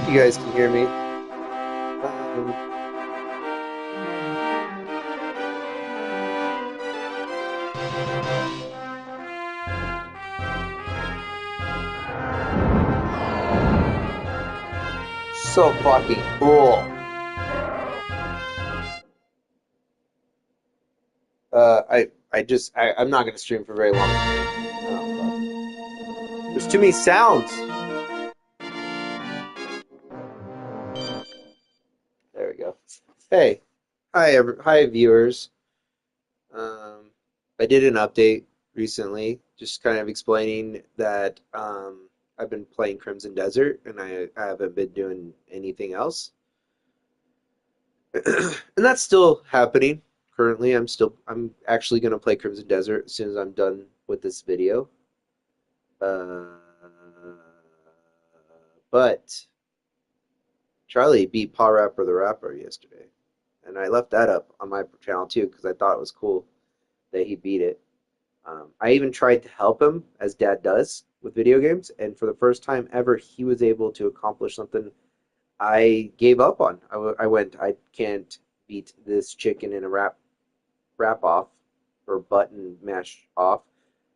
hope you guys can hear me. So fucking cool. I'm not gonna stream for very long. There's too many sounds. There we go. Hey, hi viewers. I did an update recently, just kind of explaining that I've been playing Crimson Desert and I haven't been doing anything else. And that's still happening currently. I'm actually gonna play Crimson Desert as soon as I'm done with this video. Uh, but Charlie beat Paw Rapper the Rapper yesterday, and I left that up on my channel too because I thought it was cool that he beat it. I even tried to help him, as Dad does with video games, and for the first time ever, he was able to accomplish something I gave up on. I went, I can't beat this chicken in a wrap off or button mash off,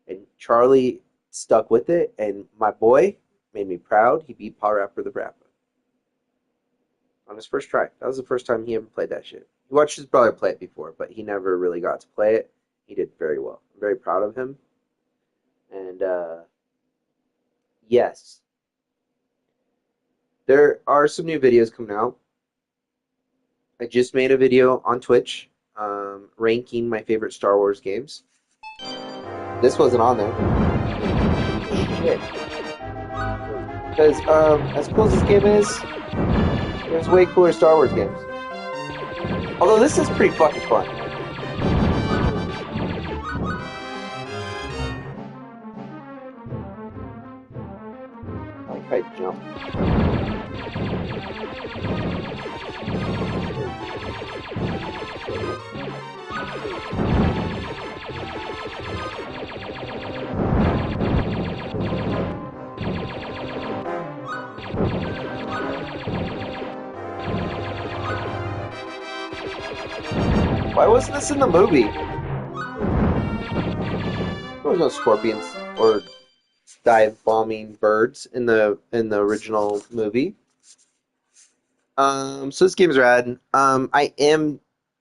and Charlie stuck with it, and my boy made me proud. He beat Paw Rapper the Rapper on his first try. That was the first time he ever played that shit. He watched his brother play it before, but he never really got to play it. He did very well. I'm very proud of him. And yes, there are some new videos coming out. I just made a video on Twitch ranking my favorite Star Wars games. This wasn't on there. Shit. Because as cool as this game is, there's way cooler Star Wars games. Although this is pretty fucking fun. I like how I jump. Why wasn't this in the movie? There was no scorpions or dive bombing birds in the original movie. So this game's rad. I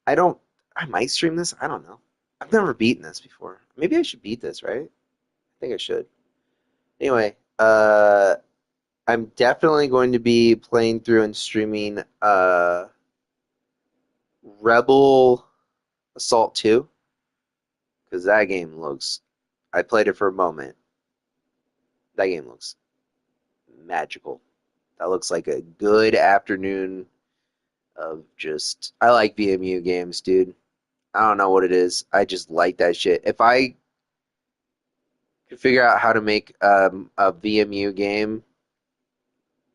don't, I might stream this. I don't know. I've never beaten this before. Maybe I should beat this, right? I think I should. Anyway, I'm definitely going to be playing through and streaming Rebel Assault 2 because that game looks. I played it for a moment. That game looks magical. That looks like a good afternoon of just. I like VMU games, dude. I don't know what it is. I just like that shit. If I could figure out how to make a VMU game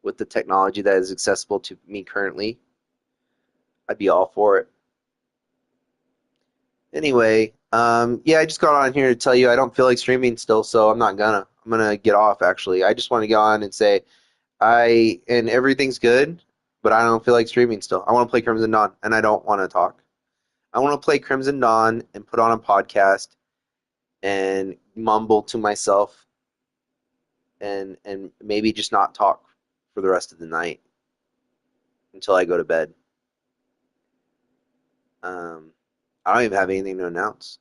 with the technology that is accessible to me currently, I'd be all for it. Anyway, yeah, I just got on here to tell you I don't feel like streaming still, so I'm not gonna. I'm gonna get off actually. I just want to go on and say and everything's good, but I don't feel like streaming still. I want to play Crimson Dawn, and I don't want to talk. I want to play Crimson Dawn and put on a podcast and mumble to myself and maybe just not talk for the rest of the night until I go to bed. Um, I don't even have anything to announce.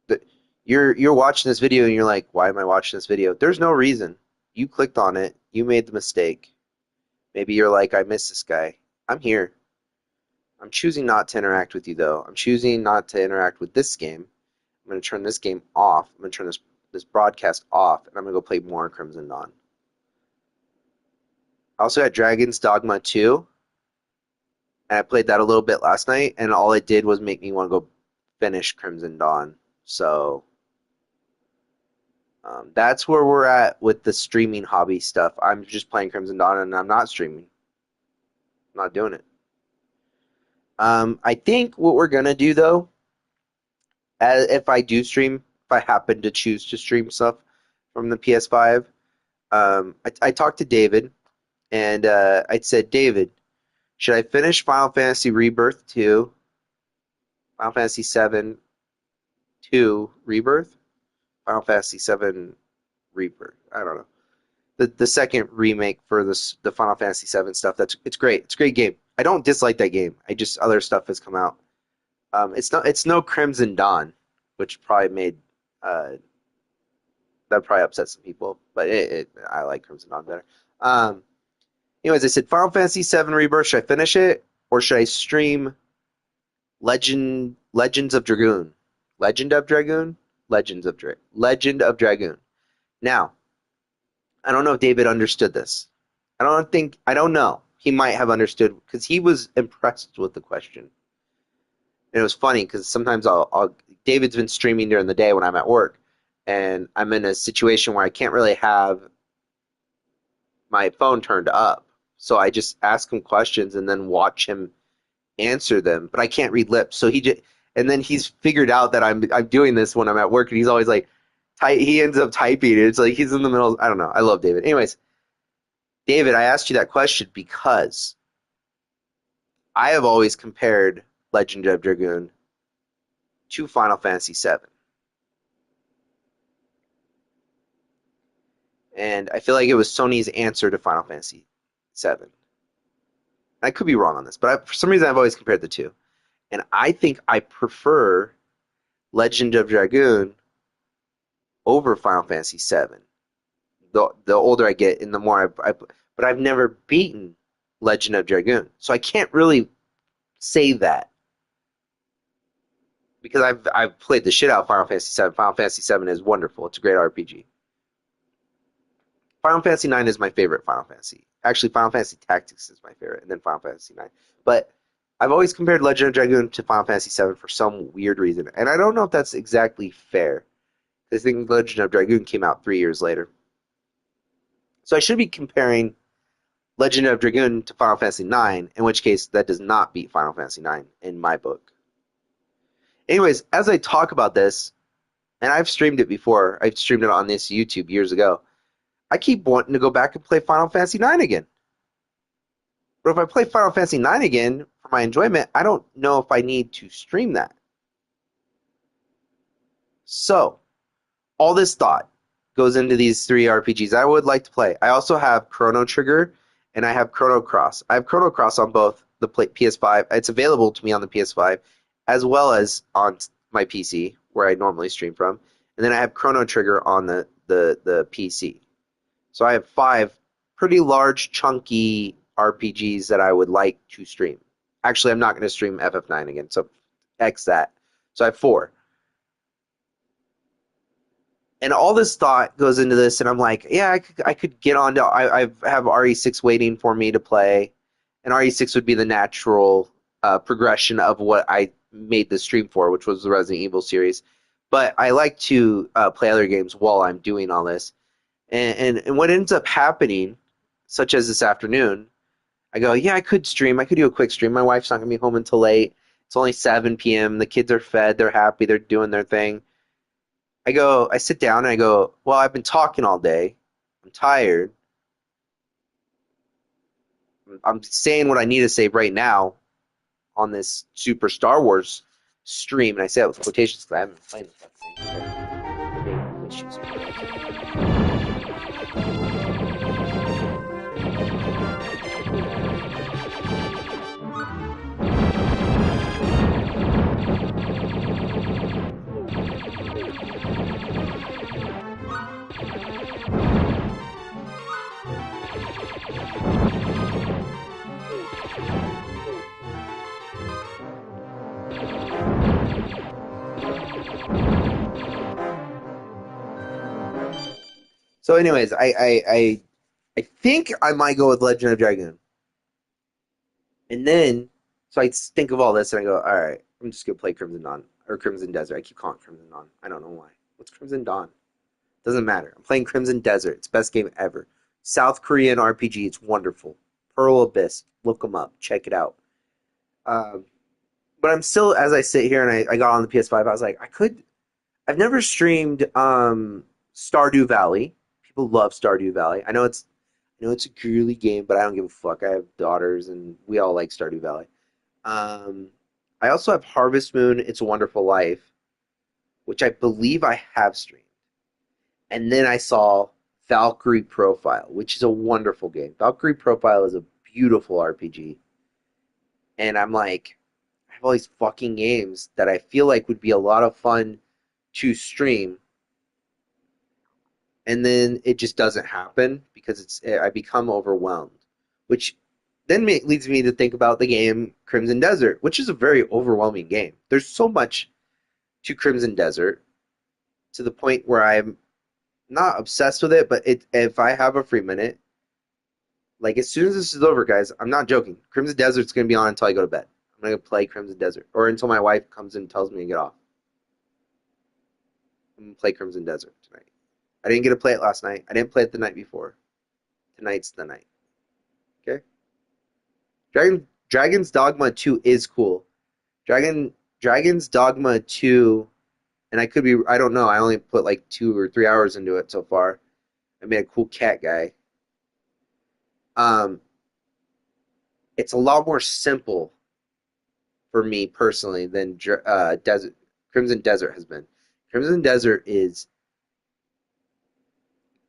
But you're watching this video and you're like, why am I watching this video? There's no reason. You clicked on it. You made the mistake. Maybe you're like, I miss this guy. I'm here. I'm choosing not to interact with you though. I'm choosing not to interact with this game. I'm going to turn this game off. I'm going to turn this broadcast off, and I'm going to go play more Crimson Dawn. I also got Dragon's Dogma 2, and I played that a little bit last night, and all it did was make me want to go finish Crimson Dawn. So that's where we're at with the streaming hobby stuff. I'm just playing Crimson Dawn, and I'm not streaming. I'm not doing it. I think what we're going to do, though, if I do stream, if I happen to choose to stream stuff from the PS5, I talked to David, and I said, David, should I finish Final Fantasy Rebirth 2, Final Fantasy 7 2 Rebirth, Final Fantasy 7 Rebirth? I don't know. The second remake for the Final Fantasy 7 stuff. It's great. It's a great game. I don't dislike that game. I just other stuff has come out. It's no Crimson Dawn, which probably made that probably upset some people, but I like Crimson Dawn better. Um, Anyways, I said Final Fantasy 7 Rebirth. Should I finish it or should I stream Legends of Dragoon? Legend of Dragoon? Legend of Dragoon. Now, I don't know if David understood this. I don't know. He might have understood because he was impressed with the question. And it was funny because sometimes David's been streaming during the day when I'm at work, and I'm in a situation where I can't really have my phone turned up. So I just ask him questions and then watch him answer them, but I can't read lips. So and then he's figured out that I'm doing this when I'm at work, and he's always like, he ends up typing. It's like he's in the middle. I don't know. I love David. Anyways, David, I asked you that question because I have always compared Legend of Dragoon to Final Fantasy VII, and I feel like it was Sony's answer to Final Fantasy VII. I could be wrong on this, but for some reason I've always compared the two, and I think I prefer Legend of Dragoon over Final Fantasy VII. The older I get, and the more but I've never beaten Legend of Dragoon, so I can't really say that because I've played the shit out of Final Fantasy VII. Final Fantasy VII is wonderful. It's a great RPG. Final Fantasy IX is my favorite Final Fantasy. Actually, Final Fantasy Tactics is my favorite, and then Final Fantasy IX. But I've always compared Legend of Dragoon to Final Fantasy VII for some weird reason, and I don't know if that's exactly fair. I think Legend of Dragoon came out 3 years later. So I should be comparing Legend of Dragoon to Final Fantasy IX, in which case that does not beat Final Fantasy IX in my book. Anyways, as I talk about this, and I've streamed it before, I've streamed it on this YouTube years ago, I keep wanting to go back and play Final Fantasy IX again. But if I play Final Fantasy IX again for my enjoyment, I don't know if I need to stream that. So, all this thought goes into these three RPGs I would like to play. I also have Chrono Trigger and I have Chrono Cross. I have Chrono Cross on both the PS5. It's available to me on the PS5 as well as on my PC where I normally stream from. And then I have Chrono Trigger on the PC. So I have 5 pretty large, chunky RPGs that I would like to stream. Actually, I'm not going to stream FF9 again, so X that. So I have 4. And all this thought goes into this, and I'm like, yeah, I could get on to. I have RE6 waiting for me to play, and RE6 would be the natural progression of what I made the stream for, which was the Resident Evil series. But I like to play other games while I'm doing all this. And what ends up happening, such as this afternoon, I go, yeah, I could stream. I could do a quick stream. My wife's not going to be home until late. It's only 7 p.m. The kids are fed. They're happy. They're doing their thing. I sit down and I go, well, I've been talking all day. I'm tired. I'm saying what I need to say right now on this Super Star Wars stream. And I say that with quotations because I haven't been playing the fucking thing. So, anyways, I think I might go with Legend of Dragoon. And then, so I think of all this and I go, all right, I'm just gonna play Crimson Dawn or Crimson Desert. I keep calling it Crimson Dawn. I don't know why. What's Crimson Dawn? Doesn't matter. I'm playing Crimson Desert. It's the best game ever. South Korean RPG. It's wonderful. Pearl Abyss. Look them up. Check it out. Um, but I'm still, as I sit here and I got on the PS5, I was like, I've never streamed Stardew Valley. People love Stardew Valley. I know I know it's a girly game, but I don't give a fuck. I have daughters, and we all like Stardew Valley. Um, I also have Harvest Moon, It's a Wonderful Life, which I believe I have streamed. And then I saw Valkyrie Profile, which is a wonderful game. Valkyrie Profile is a beautiful RPG. And I'm like, I have all these fucking games that I feel like would be a lot of fun to stream, and then it just doesn't happen because I become overwhelmed, which then leads me to think about the game Crimson Desert, which is a very overwhelming game. There's so much to Crimson Desert to the point where I'm not obsessed with it, but if I have a free minute, like as soon as this is over, guys, I'm not joking. Crimson Desert's gonna be on until I go to bed. I'm gonna play Crimson Desert, or until my wife comes and tells me to get off. I'm gonna play Crimson Desert tonight. I didn't get to play it last night. I didn't play it the night before. Tonight's the night. Okay. Dragon's Dogma 2 is cool. Dragon's Dogma 2, and I don't know. I only put like 2 or 3 hours into it so far. I made a cool cat guy. Um, it's a lot more simple for me personally than Desert Crimson Desert has been. Crimson Desert is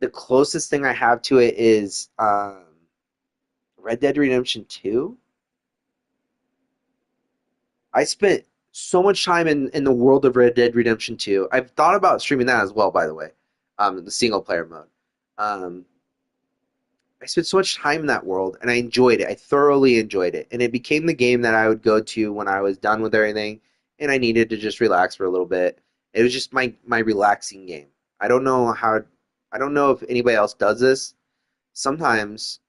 the closest thing I have to it is Red Dead Redemption 2. I spent so much time in the world of Red Dead Redemption 2. I've thought about streaming that as well, by the way, the single player mode. Um, I spent so much time in that world, and I enjoyed it. I thoroughly enjoyed it, and it became the game that I would go to when I was done with everything, and I needed to just relax for a little bit. It was just my relaxing game. I don't know how. I don't know if anybody else does this. Sometimes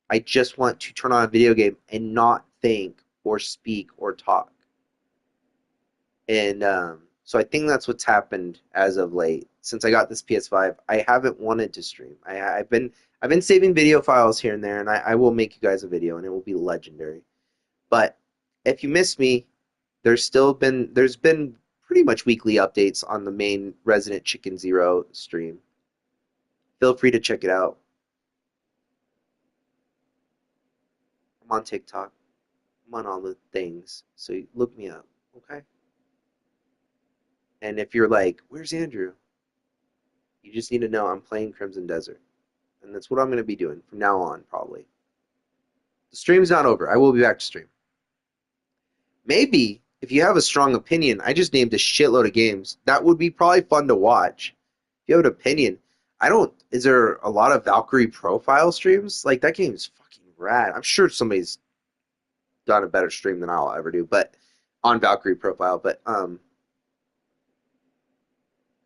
I just want to turn on a video game and not think or speak or talk. And so I think that's what's happened as of late. Since I got this PS5, I haven't wanted to stream. I've been saving video files here and there, and I will make you guys a video, and it will be legendary. But if you miss me, there's been pretty much weekly updates on the main Resident Chicken Zero stream. Feel free to check it out. I'm on TikTok. I'm on all the things, so look me up, okay? And if you're like, "Where's Andrew?" You just need to know I'm playing Crimson Desert. And that's what I'm going to be doing from now on, probably. The stream's not over. I will be back to stream. Maybe if you have a strong opinion, I just named a shitload of games. That would be probably fun to watch. If you have an opinion, I don't. Is there a lot of Valkyrie profile streams? Like that game's fucking rad. I'm sure somebody's done a better stream than I'll ever do, but on Valkyrie profile. But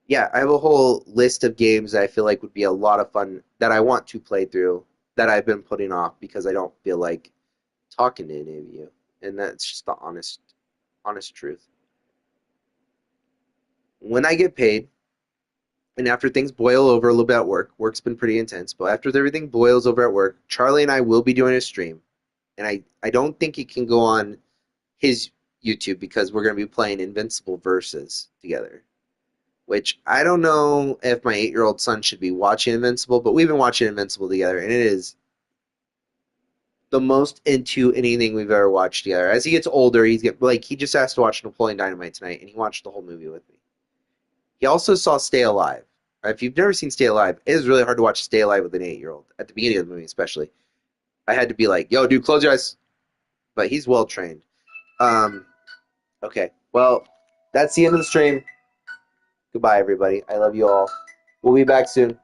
yeah, I have a whole list of games that I feel like would be a lot of fun that I want to play through that I've been putting off because I don't feel like talking to any of you. And that's just the honest truth. When I get paid and after things boil over a little bit at work, work's been pretty intense, but after everything boils over at work, Charlie and I will be doing a stream. And I don't think it can go on his YouTube because we're going to be playing Invincible Versus together. Which I don't know if my 8-year-old son should be watching Invincible, but we've been watching Invincible together, and it is the most into anything we've ever watched together. As he gets older, he just has to watch Napoleon Dynamite tonight, and he watched the whole movie with me. He also saw Stay Alive. If you've never seen Stay Alive, it is really hard to watch Stay Alive with an 8-year-old at the beginning of the movie, especially. I had to be like, "Yo, dude, close your eyes." But he's well trained. Um, okay, well, that's the end of the stream. Goodbye, everybody. I love you all. We'll be back soon.